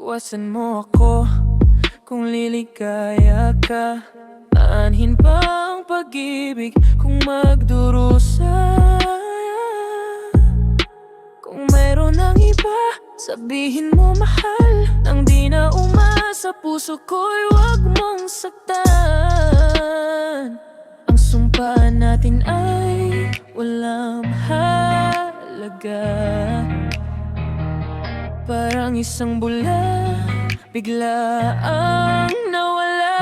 Iwasan mo ako kung liligaya ka. Aanhin pa ang pag-ibig kung magdurusa. Kung mayroon ng iba, sabihin mo mahal. Nang di na umasa, puso ko'y wag mong saktan. Ang sumpaan natin ay walang halaga. Parang isang bula, bigla ang nawala.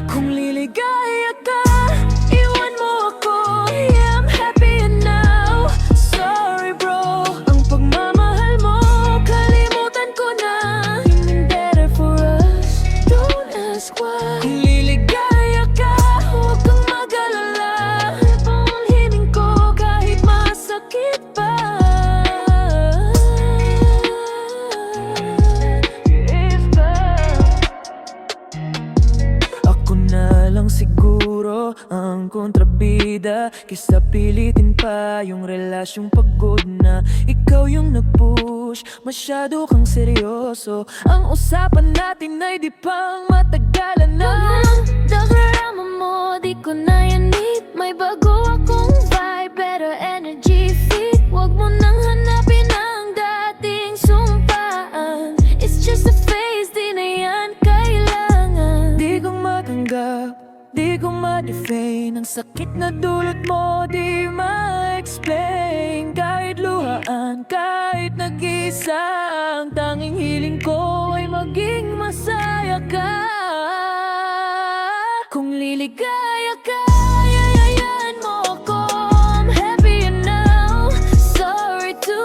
Kung liligaya ka, iwan mo ako. Yeah, I'm happy now. Sorry bro, ang pagmamahal mo kalimutan ko na. You mean better for us, don't ask why. Kung liligaya ka, huwag kang mag-alala. Paunhiling ko kahit masakit pa. Siguro ang kontrabida kaysa pilitin pa yung relasyong pagod na. Ikaw yung nag-push, masyado kang seryoso. Ang usapan natin ay di pang matagalan na. Dagrama mo, di ko na yan need. May bago akong vibe, better energy fit. Huwag mo nang hanapin ang dating sumpaan. It's just a phase, di na yan kailangan. Di ko matanggap, di ko ma-define. Ang sakit na dulot mo, di ma-explain. Kahit luhaan, kahit nag-isa, ang tanging hiling ko ay maging masaya ka. Kung liligaya ka, yayayan mo ako. I'm happy now, sorry too.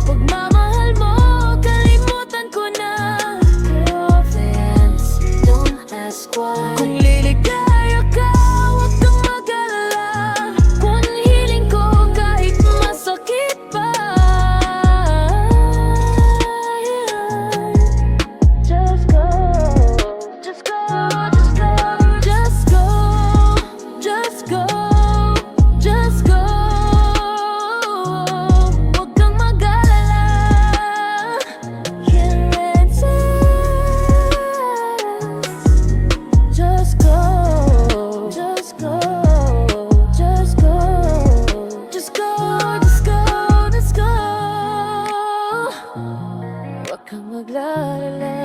Pagmamahal mo, kalimutan ko na. Province, don't ask why. Kung liligaya ka, huwag kang mag-alala. Kung hiling ko kahit masakit pa. Just go, just go, just go, Just go, just go, just go. Huwag kang mag-alala. can't resist. Just go, Just go, just go, just go, just go, just go. Huwag kang mag-alala.